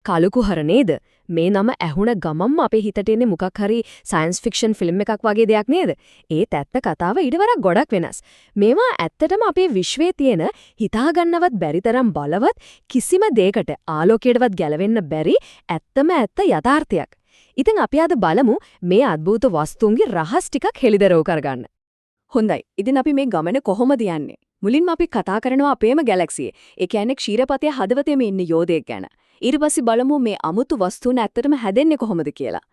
කලුකුහර නේද? මේ නම ඇහුණ ගමම්ම අපේ හිතට එන්නේ මොකක් හරි සයන්ස් ෆික්ෂන් ෆිල්ම් එකක් වගේ දෙයක් නේද? ඒත් ඇත්ත කතාව ඊට වඩා ගොඩක් වෙනස්. මේවා ඇත්තටම අපේ විශ්වයේ තියෙන හිතාගන්නවත් බැරි තරම් බලවත් කිසිම දෙයකට ආලෝකයටවත් ගැලවෙන්න බැරි ඇත්තම ඇත්ත යථාර්ථයක්. ඉතින් අපි අද බලමු මේ අద్భుත වස්තුන්ගේ රහස් ටිකක් හෙළිදරව් කරගන්න. හොඳයි. ඉතින් අපි මේ ගමන කොහොමද යන්නේ? මුලින්ම අපි කතා කරනවා අපේම ගැලැක්සියේ. ඒ කියන්නේ ක්ෂීරපතයේ හදවතේම ඉන්න යෝධයෙක් ගැන. ඊට පස්සේ බලමු මේ අමුතු වස්තුන් ඇත්තටම හැදෙන්නේ කොහොමද කියලා.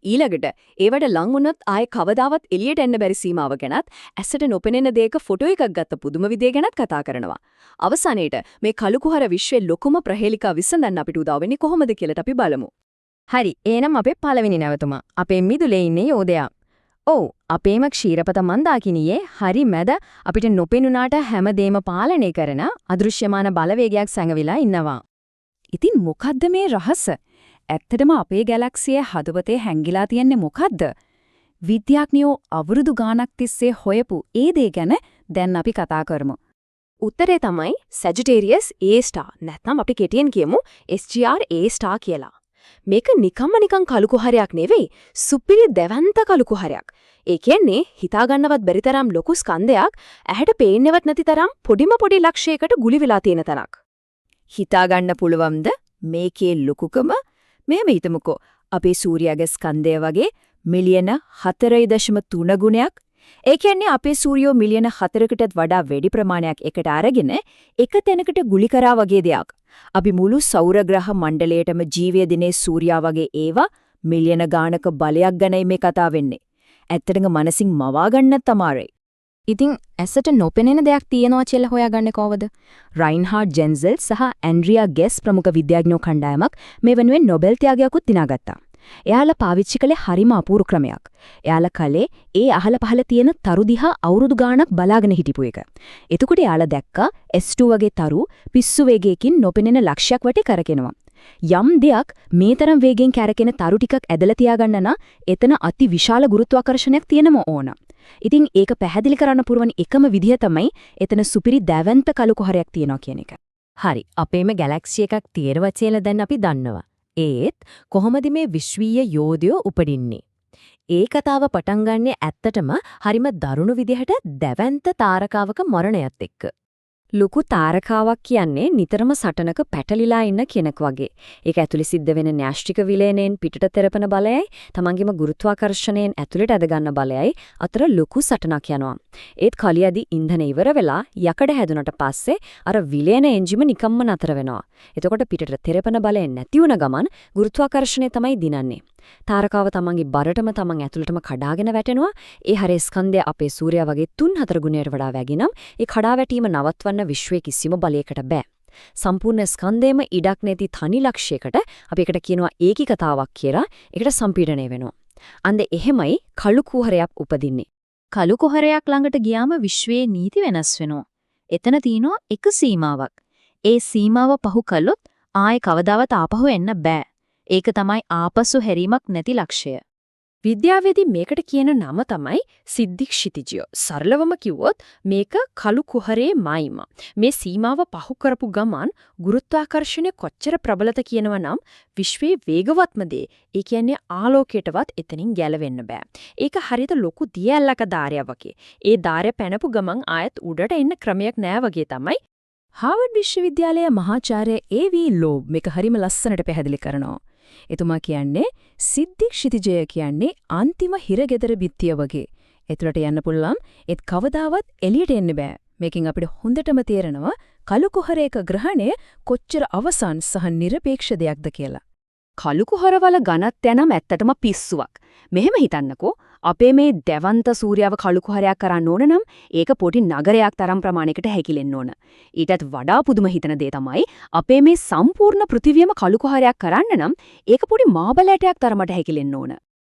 ඊළඟට ඒවට ලං වුණොත් ආයේ කවදාවත් එළියට එන්න බැරි සීමාව ගැනත් ඇසට නොපෙනෙන දෙයක ෆොටෝ එකක් ගත්ත පුදුම විදිය ගැනත් කතා කරනවා. අවසානයේට මේ කලුකුහර විශ්වයේ ලොකුම ප්‍රහේලිකා විසඳන්න අපිට උදව් වෙන්නේ කොහොමද කියලා අපි බලමු. හරි. එහෙනම් අපේ පළවෙනි නැවතුම. අපේ මිදුලේ ඉන්නේ යෝධයා. ඔව් අපේම ක්ෂීරපත මන්දාකිනියේ හරි මැද අපිට නොපෙනුනාට හැමදේම පාලනය කරන අදෘශ්‍යමාන බලවේගයක් සැඟවිලා ඉන්නවා. ඉතින් මොකද්ද මේ රහස? ඇත්තටම අපේ ගැලැක්සියේ හදවතේ හැංගිලා තියන්නේ මොකද්ද? විද්‍යාඥයෝ අවුරුදු ගාණක් තිස්සේ හොයපු ඒ දේ ගැන දැන් අපි කතා කරමු. උත්තරේ තමයි Sagittarius A* නැත්නම් අපි කෙටියෙන් කියමු SGR A* කියලා. මේක නිකන් කලුකුහරයක් නෙවෙයි, සුපිරි දැවැන්ත කලුකුහරයක්. ඒ කියන්නේ හිතා ගන්නවත් බැරි තරම් ලොකු ස්කන්ධයක් ඇහැට පේන්නවත් නැති තරම් පොඩිම පොඩි ලක්ෂයකට ගුලි වෙලා තියෙන තැනක්. හිතා ගන්න පුළුවන්ද මේකේ ලොකුකම? මෙහෙම හිතමුකෝ. අපේ සූර්යාගේ ස්කන්ධය වගේ මිලියන 4.3 ගුණයක්. ඒ කියන්නේ අපේ සූර්යෝ මිලියන 4කටත් වඩා වැඩි ප්‍රමාණයක් එකට අරගෙන එක තැනකට ගුලි කරා වගේ දෙයක්. අපි මුළු සෞර ග්‍රහ මණ්ඩලයටම ජීවය දිනේ සූර්යා වගේ ඒවා මිලියන ගාණක බලයක් ගැනයි මේ කතා වෙන්නේ. ඇත්තටම මනසින් මවා ගන්නත් අමාරුයි. ඉතින් ඇසට නොපෙනෙන දෙයක් තියෙනවා කියලා හොයාගන්නේ කොහොමද? රයින්හාඩ් ජෙන්සෙල් සහ ඇන්ඩ්‍රියා ගෙස් ප්‍රමුඛ විද්‍යාඥයෝ කණ්ඩායමක් මේ වෙනුවෙන් නොබෙල් ත්‍යාගයක්ත් දිනාගත්තා. එයාලා පාවිච්චි කළේ හරිම අපූර්ව ක්‍රමයක්. එයාලා කලේ ඒ අහල පහල තියෙන තරු දිහා අවුරුදු ගාණක් බලාගෙන හිටපු එක. එතකොට එයාලා දැක්කා S2 වගේ තරු පිස්සු වේගයකින් නොපෙනෙන ලක්ෂයක් වටේ කරකිනවා. යම් දෙයක් මේ තරම් වේගෙන් කැරකෙන තරු ටිකක් ඇදලා තියාගන්න නම් එතන අති විශාල ගුරුත්වාකර්ෂණයක් තියෙනම ඕන. ඉතින් ඒක පැහැදිලි කරන්න පුරවන එකම විදිය තමයි එතන සුපිරි දැවැන්ත කලුකුහරයක් තියෙනවා කියන එක. හරි. අපේම ගැලැක්සි එකක් තියෙනවා කියලා දැන් අපි දන්නවා. ඒත් කොහොමද මේ විශ්වීය යෝධයෝ උපදින්නේ? ඒ කතාව පටන් ගන්නේ ඇත්තටම හරිම දරුණු විදිහට දැවැන්ත තාරකාවක මරණයත් එක්ක. ලොකු තාරකාවක් කියන්නේ නිතරම සටනක පැටලිලා ඉන්න කෙනෙක් වගේ. ඒක ඇතුලේ සිද්ධ වෙන න්‍යෂ්ටික විලයනෙන් පිටට තෙරපන බලයයි, තමන්ගේම ගුරුත්වාකර්ෂණයෙන් ඇතුලට ඇදගන්න බලයයි අතර ලොකු සටනක් යනවා. ඒත් කලියදී ඉන්ධන ඉවර වෙලා යකඩ හැදුනට පස්සේ අර විලයන එන්ජිම නිකම්ම නතර වෙනවා. එතකොට පිටට තෙරපන බලය නැති වුණ ගමන් ගුරුත්වාකර්ෂණය තමයි දිනන්නේ. තාරකාව තමන්ගේ බරටම තමන් ඇතුළටම කඩාගෙන වැටෙනවා. ඒ හරේ ස්කන්ධය අපේ සූර්යා වගේ 3-4 ගුණයට වඩා වැඩි නම් ඒ කඩා වැටීම නවත්වන්න විශ්වයේ කිසිම බලයකට බෑ. සම්පූර්ණ ස්කන්ධයේම ඉඩක් නැති තනි ලක්ෂයකට අපි එකට කියනවා ඒකීකතාවක් කියලා. ඒකට සම්පීඩනය වෙනවා. අන්ද එහෙමයි කලුකුහරයක් උපදින්නේ. කලුකුහරයක් ළඟට ගියාම විශ්වයේ නීති වෙනස් වෙනවා. එතන තියෙනවා එක සීමාවක්. ඒ සීමාව පහු කළොත් ආයේ කවදාවත් ආපහු එන්න බෑ. ඒක තමයි ආපසු හැරීමක් නැති ලක්ෂය. විද්‍යාවේදී මේකට කියන නම තමයි සිද්ධික්ෂිතිජය. සරලවම කිව්වොත් මේක කලුකුහරේ මායිම. මේ සීමාව පහු කරපු ගමන් ගුරුත්වාකර්ෂණය කොච්චර ප්‍රබලද කියනවා නම් විශ්වයේ වේගවත්ම දේ. ඒ කියන්නේ ආලෝකයටවත් එතනින් ගැලවෙන්න බෑ. ඒක හරියට ලොකු දියැලක ධාරයක් වගේ. ඒ ධාරය පැනපු ගමන් ආයත් උඩට එන්න ක්‍රමයක් නෑ වගේ තමයි. හාවර්ඩ් විශ්වවිද්‍යාලයේ මහාචාර්ය A.V. ලෝබ් මේක හරිම ලස්සනට පැහැදිලි කරනවා. එතුමා කියන්නේ සිද්ධික්ෂිතිජය කියන්නේ අන්තිම හිරගෙදර බිත්තිය වගේ. ඒතරට යන්න පුළුවන් ඒත් කවදාවත් එළියට එන්න බෑ. මේකෙන් අපිට හොඳටම තේරෙනවා කලුකුහරයක ග්‍රහණය කොච්චර අවසන් සහ නිර්පේක්ෂ දෙයක්ද කියලා. කලුකුහරවල ඝනත්වය නම් ඇත්තටම පිස්සුවක්. මෙහෙම හිතන්නකෝ අපේ මේ දැවන්ත සූර්යාව කලුකුහරයක් කරන්න ඕන නම් ඒක පොඩි නගරයක් තරම් ප්‍රමාණයකට හැකිලෙන්න ඕන. ඊටත් වඩා පුදුම හිතන දේ තමයි අපේ මේ සම්පූර්ණ පෘථිවියම කලුකුහරයක් කරන්න නම් ඒක පොඩි මාබලටයක් තරමට හැකිලෙන්න ඕන.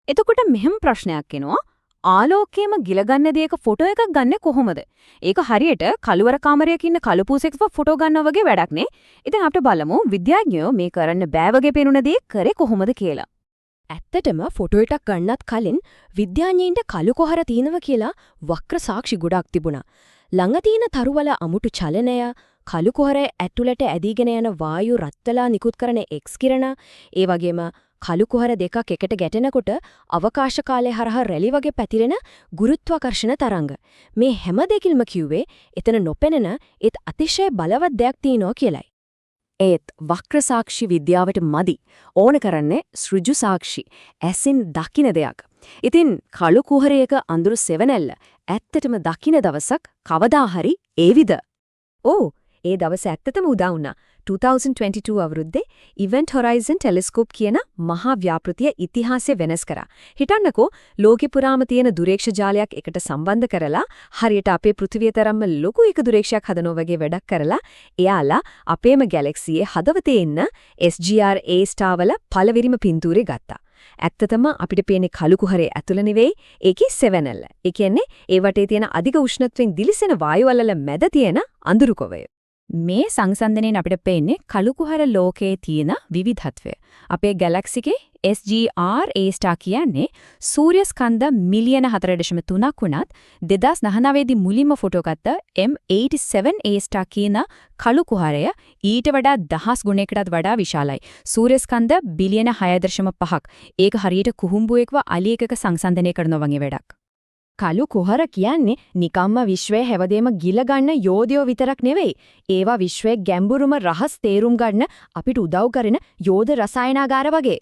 එතකොට මෙහෙම ප්‍රශ්නයක් එනවා. ආලෝකයේම ගිලගන්න දෙයක ෆොටෝ එකක් ගන්නෙ කොහොමද? ඒක හරියට කළුවර කාමරයක ඉන්න කළුපූසෙක්ව ෆොටෝ ගන්නවා වගේ වැඩක් නේ. ඉතින් අපිට බලමු විද්‍යාඥයෝ මේ කරන්න බෑ වගේ පේනුන දේ කරේ කොහොමද කියලා. ඇත්තටම ෆොටෝ එකක් ගන්නත් කලින් විද්‍යාඥයින්ට කලුකුහර තියෙනවා කියලා වක්‍ර සාක්ෂි ගොඩක් තිබුණා. ළඟ තියෙන තරුවල අමුතු චලනය, කළු කුහරය ඇතුළට ඇදීගෙන යන වායු රත්තරලා නිකුත් කරන එක්ස් කිරණ, ඒ වගේම කළු කුහර දෙකක් එකට ගැටෙනකොට අවකාශ කාලය හරහා රැලි වගේ පැතිරෙන ගුරුත්වාකර්ෂණ තරංග. මේ හැම දෙකින්ම කිව්වේ එතන නොපෙනෙන ඒත් අතිශය බලවත් දෙයක් තියෙනවා කියලයි. ඒත් වක්‍ර සාක්ෂි විද්‍යාවට මදි. ඕන කරන්නේ සෘජු සාක්ෂි. ඇසින් දකින්න දෙයක්. ඉතින් කළු කුහරයක අඳුරු සෙවණැල්ල ඇත්තටම දකින්න දවසක් කවදා හරි ඒවිද? ඕ ඒ දවස ඇත්තටම උදා වුණා. 2022 අවුරුද්දේ Event Horizon Telescope කියන මහා ව්‍යාපෘතිය ඉතිහාසය වෙනස් කරා. හිතන්නකෝ ලෝකෙ පුරාම තියෙන දුරේක්ෂ ජාලයක් එකට සම්බන්ධ කරලා හරියට අපේ පෘථිවිය තරම්ම ලොකු එක දුරේක්ෂයක් හදනවා වගේ වැඩක් කරලා එයාලා අපේම ගැලැක්සියේ හදවතේ ඉන්න SGR A* වල පළවෙනිම පින්තූරේ ගත්තා. ඇත්තටම අපිට පේන්නේ කළු කුහරයේ ඇතුළ නෙවෙයි ඒකේ සෙවණැල්ල. ඒ කියන්නේ ඒ වටේ තියෙන අධික උෂ්ණත්වයෙන් දිලිසෙන වායු වලල මැද තියෙන අඳුරු කවය. මේ සංසන්දනයෙන් අපිට පේන්නේ කළු කුහර ලෝකයේ තියෙන විවිධත්වය. අපේ ගැලැක්සිකේ SGR A* කියන්නේ සූර්ය ස්කන්ධ මිලියන 4.3ක් වුණත් 2019 දී මුලින්ම ෆොටෝ ගත්ත M87 A* කියන කළු කුහරය ඊට වඩා 10 ගුණයකටත් වඩා විශාලයි. සූර්ය ස්කන්ධ බිලියන 6.5ක්. ඒක හරියට කුහුඹුවෙක්ව අලියෙක්ක සංසන්දනය කරනවා වගේ වැඩක්. කළු කුහර කියන්නේ නිකම්ම විශ්වයේ හැවදේම ගිල ගන්න යෝධයෝ විතරක් නෙවෙයි. ඒවා විශ්වයේ ගැඹුරුම රහස් තේරුම් ගන්න අපිට උදව් කරන යෝධ රසායනාගාර වගේ.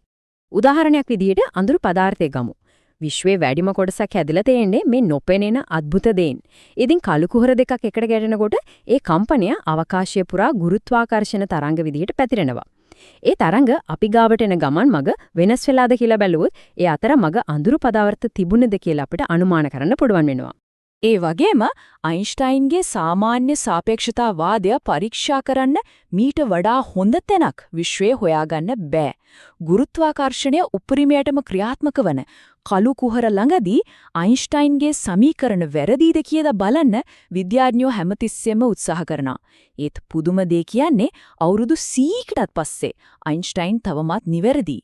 උදාහරණයක් විදිහට අඳුරු පදාර්ථය ගමු. විශ්වයේ වැඩිම කොටසක් හැදිලා තියෙන්නේ මේ නොපෙනෙන අద్భుත දේන්. ඉතින් කළු කුහර දෙකක් එකට ගැටෙනකොට ඒ කම්පනය අවකාශය පුරා ගුරුත්වාකර්ෂණ තරංග විදිහට පැතිරෙනවා. ඒ තරංග අපි ගාවට එන ගමන් මග වෙනස් වෙලාද කියලා බැලුවොත් ඒ අතර මග අඳුරු පදාර්ථ තිබුණද කියලා අපිට අනුමාන කරන්න පුළුවන් වෙනවා. ඒ වගේම අයින්ස්ටයින්ගේ සාමාන්‍ය සාපේක්ෂතාවාදය පරීක්ෂා කරන්න මීට වඩා හොඳ තැනක් විශ්වයේ හොයාගන්න බෑ. ගුරුත්වාකර්ෂණය උපරිමයටම ක්‍රියාත්මක වන කළු කුහර ළඟදී අයින්ස්ටයින්ගේ සමීකරණ වැරදීද කියලා බලන්න විද්‍යාඥයෝ හැමතිස්සෙම උත්සාහ කරනවා. ඒත් පුදුම දේ කියන්නේ අවුරුදු 100කටත් පස්සේ අයින්ස්ටයින් තවමත් නිවැරදි.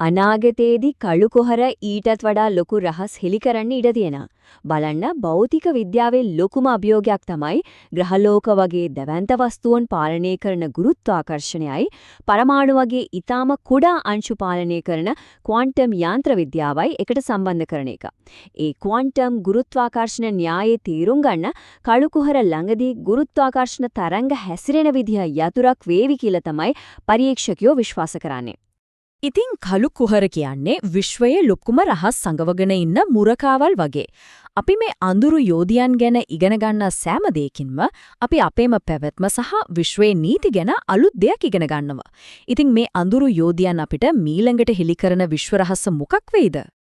අනාගතයේදී කළු කුහර ඊටත් වඩා ලොකු රහස් හෙළි කරන්න ඉඩ තියෙනවා. බලන්න භෞතික විද්‍යාවේ ලොකුම අභියෝගයක් තමයි ග්‍රහලෝක වගේ දැවැන්ත වස්තුන් පාලනය කරන ගුරුත්වාකර්ෂණයයි පරමාණු වගේ ඊටාම කුඩා අංශු පාලනය කරන ක්වොන්ටම් යාන්ත්‍ර විද්‍යාවයි එකට සම්බන්ධ කරන එක. ඒ ක්වොන්ටම් ගුරුත්වාකර්ෂණ න්‍යායයේ තීරුම් ගන්න කළු කුහර ළඟදී ගුරුත්වාකර්ෂණ තරංග හැසිරෙන විදිහ යතුරක් වේවි කියලා තමයි පරීක්ෂකයෝ විශ්වාස කරන්නේ. ඉතින් කළු කුහර කියන්නේ විශ්වයේ ලොකුම රහස් සංගවගෙන ඉන්න මුරකාවල් වගේ. අපි මේ අඳුරු යෝධයන් ගැන ඉගෙන ගන්න සෑම දෙයකින්ම අපි අපේම පැවැත්ම සහ විශ්වයේ නීති ගැන අලුත් දෙයක් ඉගෙන ගන්නවා. ඉතින් මේ අඳුරු යෝධයන් අපිට මීළඟට හෙළි කරන විශ්ව රහස මොකක් වෙයිද?